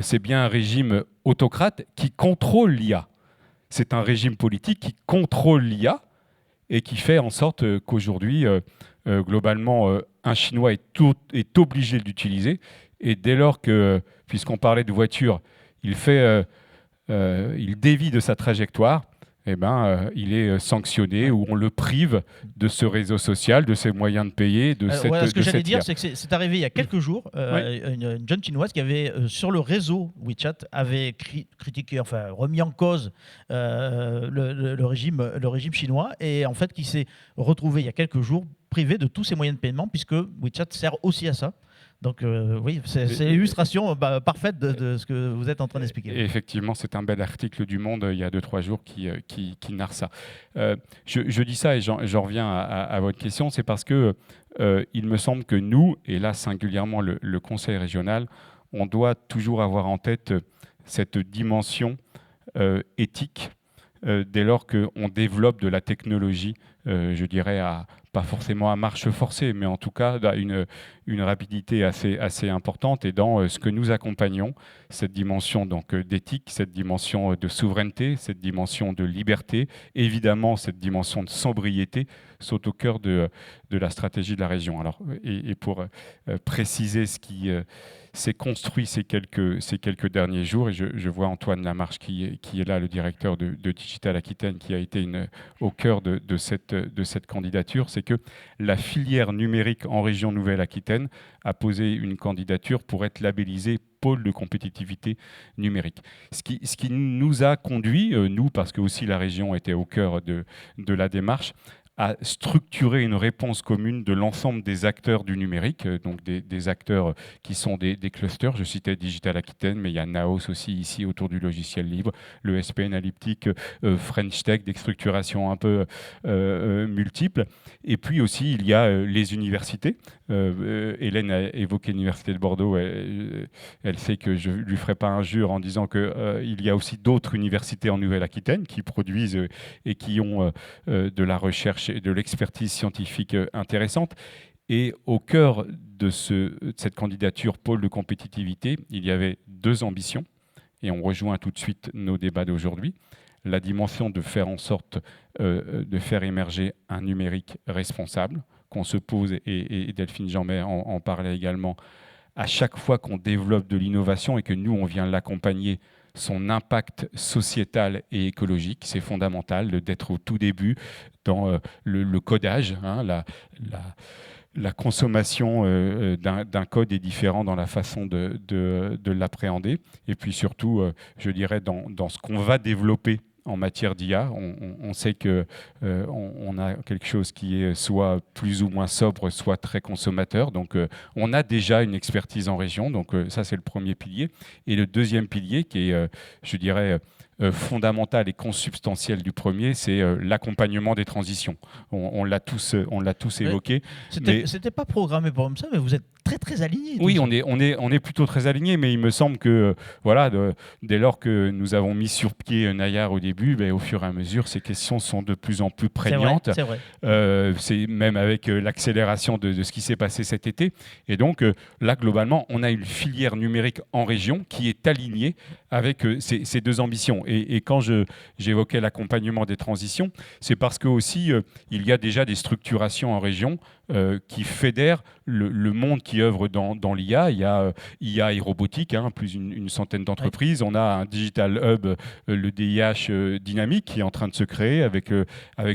C'est bien un régime autocrate qui contrôle l'IA. C'est un régime politique qui contrôle l'IA et qui fait en sorte qu'aujourd'hui, globalement, un Chinois est obligé de l'utiliser. Et dès lors que, puisqu'on parlait de voiture, il dévie de sa trajectoire, il est sanctionné ou on le prive de ce réseau social, de ses moyens de payer, ce que j'allais dire, c'est que c'est arrivé il y a quelques jours. Une jeune chinoise qui avait, sur le réseau WeChat, avait critiqué, enfin remis en cause le régime chinois, et en fait qui s'est retrouvé il y a quelques jours privé de tous ses moyens de paiement, puisque WeChat sert aussi à ça. Donc oui, c'est l'illustration parfaite de ce que vous êtes en train d'expliquer. Effectivement, c'est un bel article du Monde il y a 2-3 jours qui narre ça. Je dis ça et j'en reviens à votre question, c'est parce que il me semble que nous, et là singulièrement le Conseil régional, on doit toujours avoir en tête cette dimension éthique dès lors qu'on développe de la technologie, je dirais, pas forcément à marche forcée, mais en tout cas à une rapidité assez importante. Et dans ce que nous accompagnons, cette dimension d'éthique, cette dimension de souveraineté, cette dimension de liberté, évidemment cette dimension de sobriété, sont au cœur de la stratégie de la région. Alors, et pour préciser ce qui s'est construit ces quelques derniers jours, et je vois Antoine Lamarche qui est là, le directeur de Digital Aquitaine, qui a été au cœur de cette candidature, c'est que la filière numérique en région Nouvelle-Aquitaine a posé une candidature pour être labellisée pôle de compétitivité numérique. Ce qui nous a conduit, nous, parce que aussi la région était au cœur de la démarche, à structurer une réponse commune de l'ensemble des acteurs du numérique, donc des acteurs qui sont des clusters. Je citais Digital Aquitaine, mais il y a Naos aussi ici autour du logiciel libre, le SPN Elliptic, French Tech, des structurations un peu multiples. Et puis aussi, il y a les universités. Hélène a évoqué l'Université de Bordeaux. Elle sait que je ne lui ferai pas injure en disant qu'il y a aussi d'autres universités en Nouvelle-Aquitaine qui produisent et qui ont de la recherche et de l'expertise scientifique intéressante. Et au cœur de cette candidature pôle de compétitivité, il y avait 2 ambitions, et on rejoint tout de suite nos débats d'aujourd'hui. La dimension de faire en sorte de faire émerger un numérique responsable, qu'on se pose, et Delphine Jeanmet en parlait également, à chaque fois qu'on développe de l'innovation et que nous, on vient l'accompagner, son impact sociétal et écologique, c'est fondamental d'être au tout début dans le codage, la consommation d'un code est différent dans la façon de l'appréhender. Et puis surtout, je dirais, dans ce qu'on va développer en matière d'IA, on sait qu'on a quelque chose qui est soit plus ou moins sobre, soit très consommateur. Donc, on a déjà une expertise en région. Donc, ça, c'est le premier pilier. Et le deuxième pilier, qui est, je dirais, fondamental et consubstantiel du premier, c'est l'accompagnement des transitions. On l'a tous évoqué. C'était pas programmé pour comme ça, mais vous êtes très alignés. Oui, on est plutôt très alignés, mais il me semble que dès lors que nous avons mis sur pied Nayar au début, au fur et à mesure, ces questions sont de plus en plus prégnantes. C'est vrai. C'est même avec l'accélération de ce qui s'est passé cet été. Et donc là, globalement, on a une filière numérique en région qui est alignée avec ces 2 ambitions. Et quand j'évoquais l'accompagnement des transitions, c'est parce que aussi il y a déjà des structurations en région qui fédèrent le monde qui œuvre dans l'IA. Il y a IA et robotique, plus une centaine d'entreprises. On a un digital hub, le DIH dynamique, qui est en train de se créer avec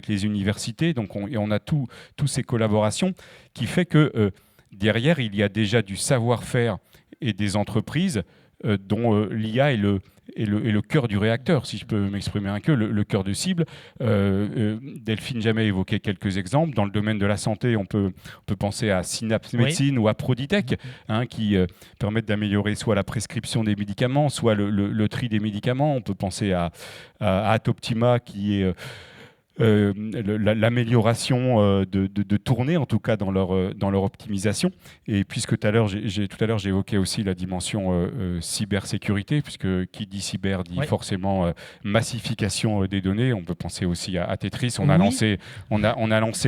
les universités. Donc on a toutes ces collaborations qui fait que derrière, il y a déjà du savoir-faire et des entreprises dont l'IA est le cœur du réacteur, si je peux m'exprimer un peu, le cœur de cible. Delphine Jamet évoquait quelques exemples. Dans le domaine de la santé, on peut penser à Synapse Médecine ou à Proditech, qui permettent d'améliorer soit la prescription des médicaments, soit le tri des médicaments. On peut penser à Atoptima, qui est l'amélioration de tourner, en tout cas dans leur optimisation. Et puisque tout à l'heure j'évoquais aussi la dimension cybersécurité, puisque qui dit cyber dit forcément massification des données. On peut penser aussi à Tetris. On a lancé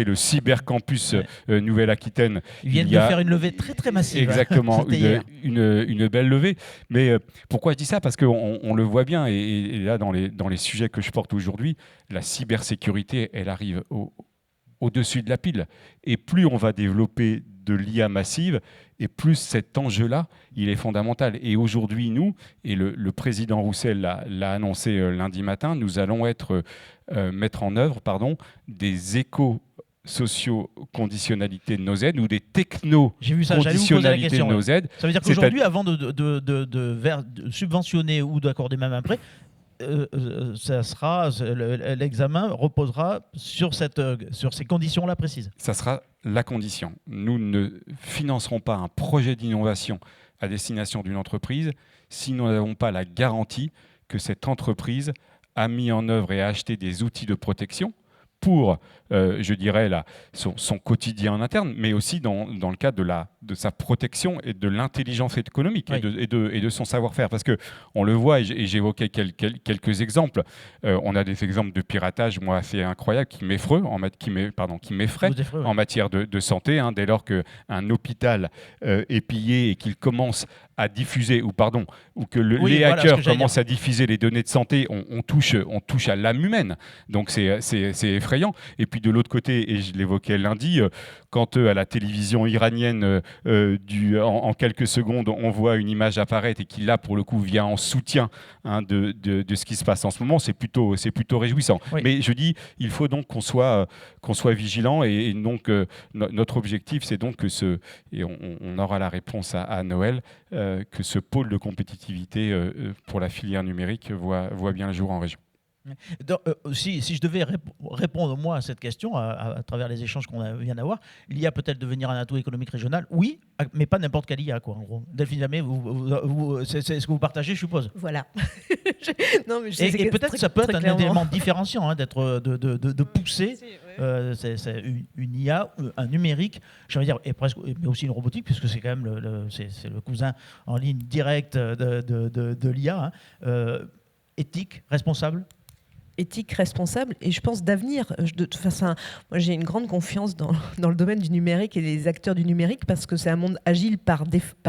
le cybercampus Nouvelle-Aquitaine. Ils viennent de faire une levée très très massive. Exactement, une belle levée. Mais pourquoi je dis ça? Parce qu'on le voit bien, et là dans les sujets que je porte aujourd'hui, la cybersécurité, elle arrive au-dessus de la pile. Et plus on va développer de l'IA massive, et plus cet enjeu-là, il est fondamental. Et aujourd'hui, nous, et le président Roussel l'a annoncé lundi matin, nous allons mettre en œuvre des éco-socio-conditionnalités de nos aides ou des techno-conditionnalités de nos aides. Ça veut dire qu'aujourd'hui, avant de subventionner ou d'accorder même un prêt, l'examen reposera sur ces conditions-là précises. Ça sera la condition. Nous ne financerons pas un projet d'innovation à destination d'une entreprise si nous n'avons pas la garantie que cette entreprise a mis en œuvre et a acheté des outils de protection pour, je dirais, son quotidien en interne, mais aussi dans le cadre de sa protection et de l'intelligence économique et de son savoir-faire. Parce qu'on le voit, et j'évoquais quelques exemples. On a des exemples de piratage, moi, assez incroyables, qui m'effraient en matière de santé. Dès lors qu'un hôpital est pillé et qu'il commence à diffuser, ou que les hackers commencent à diffuser les données de santé, on touche à l'âme humaine. Donc c'est effrayant. Et puis de l'autre côté, et je l'évoquais lundi, quand à la télévision iranienne, en quelques secondes, on voit une image apparaître et qui là, pour le coup, vient en soutien de ce qui se passe en ce moment, c'est plutôt réjouissant. Oui. Mais je dis, il faut donc qu'on soit vigilant, et donc notre objectif, c'est donc et on aura la réponse à Noël, que ce pôle de compétitivité pour la filière numérique voit bien le jour en région. Donc, si je devais répondre moi à cette question à travers les échanges qu'on vient d'avoir, l'IA peut-elle devenir un atout économique régional? Oui, mais pas n'importe quelle IA, quoi, en gros. Delphine Jamet, c'est ce que vous partagez, je suppose. Voilà. Non, mais et peut-être que ça peut être un élément différenciant, de pousser c'est une IA, un numérique, je veux dire, mais aussi une robotique, puisque c'est quand même c'est le cousin en ligne directe de l'IA, éthique, responsable. Éthique, responsable, et je pense d'avenir. Moi, j'ai une grande confiance dans le domaine du numérique et les acteurs du numérique, parce que c'est un monde agile par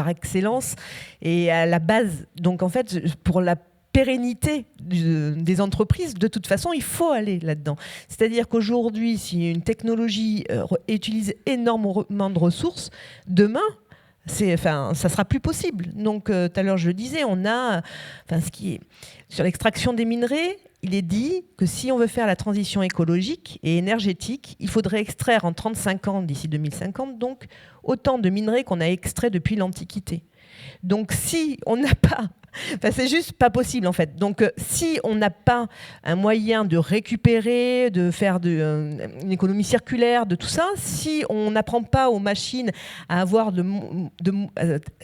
excellence et à la base. Donc en fait, pour la pérennité des entreprises, de toute façon, il faut aller là-dedans. C'est-à-dire qu'aujourd'hui, si une technologie utilise énormément de ressources, demain, ça sera plus possible. Donc, tout à l'heure, je le disais, sur l'extraction des minerais, il est dit que si on veut faire la transition écologique et énergétique, il faudrait extraire en 35 ans, d'ici 2050, donc, autant de minerais qu'on a extraits depuis l'Antiquité. Donc, si on n'a pas... c'est juste pas possible, en fait. Donc, si on n'a pas un moyen de récupérer, de faire une économie circulaire, de tout ça, si on n'apprend pas aux machines à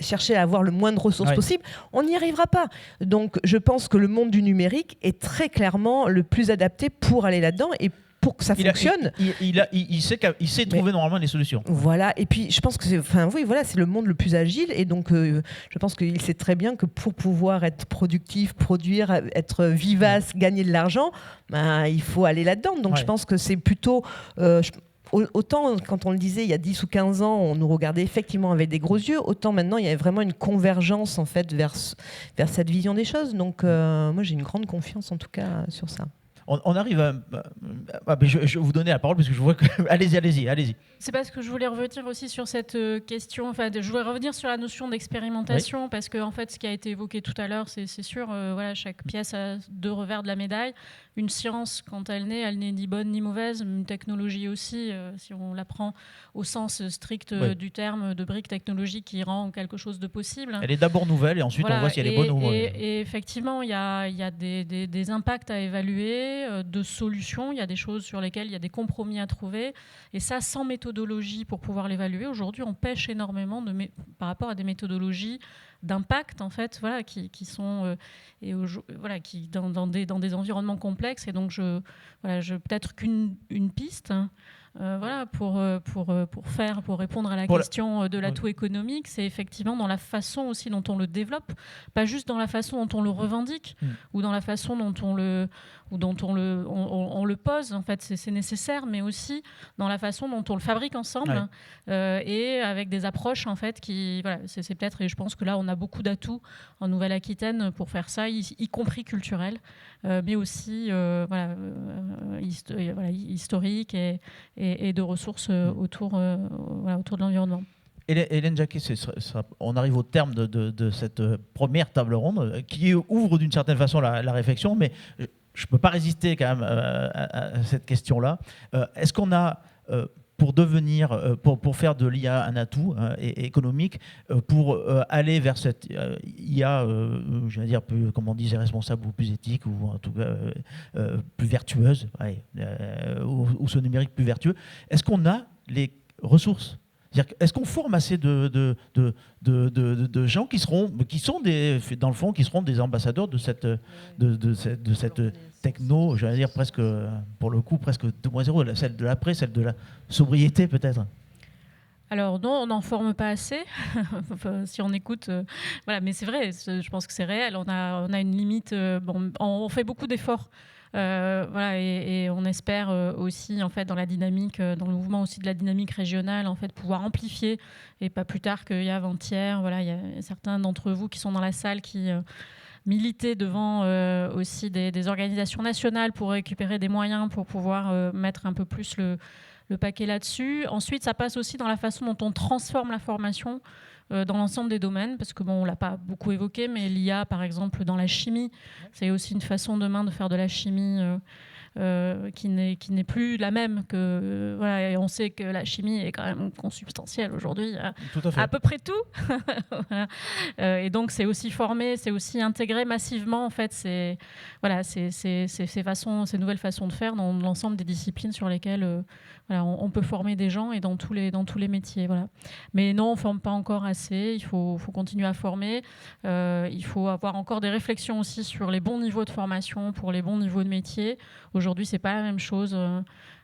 chercher à avoir le moins de ressources possible, on n'y arrivera pas. Donc, je pense que le monde du numérique est très clairement le plus adapté pour aller là-dedans et pour que ça fonctionne. Il sait trouver normalement les solutions. Voilà, et puis je pense que c'est le monde le plus agile, et donc je pense qu'il sait très bien que pour pouvoir être productif, produire, être vivace, gagner de l'argent, il faut aller là-dedans. Donc je pense que c'est plutôt... autant quand on le disait il y a 10 ou 15 ans, on nous regardait effectivement avec des gros yeux, autant maintenant il y a vraiment une convergence en fait vers cette vision des choses. Donc moi j'ai une grande confiance en tout cas sur ça. On arrive à... je vais vous donner la parole parce que je vois que... Allez-y. C'est parce que je voulais revenir aussi sur cette question, je voulais revenir sur la notion d'expérimentation, parce que en fait, ce qui a été évoqué tout à l'heure, c'est sûr, chaque pièce a deux revers de la médaille. Une science, quand elle naît ni bonne ni mauvaise, une technologie aussi, si on la prend au sens strict du terme de brique technologique qui rend quelque chose de possible. Elle est d'abord nouvelle et ensuite on voit si elle est bonne ou mauvaise. Et effectivement, il y a des impacts à évaluer, de solutions, il y a des choses sur lesquelles il y a des compromis à trouver, et ça sans méthodologie pour pouvoir l'évaluer. Aujourd'hui, on pêche énormément par rapport à des méthodologies d'impact en fait, qui sont qui dans des environnements complexes. Et donc peut-être qu'une piste pour répondre à la question de l'atout économique, c'est effectivement dans la façon aussi dont on le développe, pas juste dans la façon dont on le revendique ou dans la façon dont on le pose, en fait, c'est nécessaire, mais aussi dans la façon dont on le fabrique ensemble, et avec des approches en fait c'est peut-être, et je pense que là on a beaucoup d'atouts en Nouvelle-Aquitaine pour faire ça, y compris culturels, mais aussi historiques et de ressources autour de l'environnement. Hélène Jacquet, on arrive au terme de cette première table ronde qui ouvre d'une certaine façon la réflexion, mais je ne peux pas résister quand même à cette question-là. Est-ce qu'on a, pour faire de l'IA un atout économique, pour aller vers cette IA, je vais dire, plus, comme on disait, responsable ou plus éthique, ou en tout cas plus vertueuse, ou ce numérique plus vertueux, est-ce qu'on a les ressources ? Est-ce qu'on forme assez de gens qui sont dans le fond, qui seront des ambassadeurs de cette techno, je vais dire presque, pour le coup, presque 2.0, celle de l'après, celle de la sobriété peut-être? Alors non, on n'en forme pas assez, si on écoute. Mais c'est vrai, je pense que c'est réel. On a une limite. On fait beaucoup d'efforts. Et on espère aussi en fait dans la dynamique, dans le mouvement aussi de la dynamique régionale, en fait pouvoir amplifier, et pas plus tard qu'il y a avant-hier, il y a certains d'entre vous qui sont dans la salle qui militaient devant aussi des organisations nationales pour récupérer des moyens pour pouvoir mettre un peu plus le paquet là-dessus. Ensuite, ça passe aussi dans la façon dont on transforme la formation dans l'ensemble des domaines, parce que on l'a pas beaucoup évoqué, mais l'IA, par exemple, dans la chimie, c'est aussi une façon demain de faire de la chimie qui n'est plus la même que et on sait que la chimie est quand même consubstantielle aujourd'hui à peu près tout. Et donc c'est aussi former, c'est aussi intégrer massivement en fait ces nouvelles façons de faire dans l'ensemble des disciplines sur lesquelles on peut former des gens, et dans tous les métiers. Mais non, on ne forme pas encore assez, il faut continuer à former, il faut avoir encore des réflexions aussi sur les bons niveaux de formation pour les bons niveaux de métier. Aujourd'hui, ce n'est pas la même chose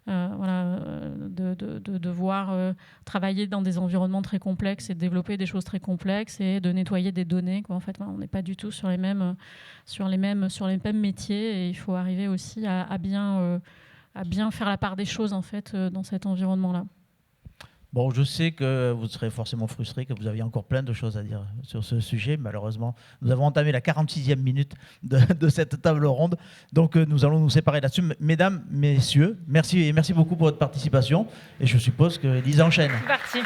de devoir travailler dans des environnements très complexes et de développer des choses très complexes et de nettoyer des données. En fait, on n'est pas du tout sur les mêmes métiers, et il faut arriver aussi à bien faire la part des choses en fait dans cet environnement-là. Bon, je sais que vous serez forcément frustré, que vous aviez encore plein de choses à dire sur ce sujet. Malheureusement, nous avons entamé la 46e minute de cette table ronde. Donc, nous allons nous séparer là-dessus. Mesdames, messieurs, merci beaucoup pour votre participation. Et je suppose que Lisa enchaîne. C'est parti.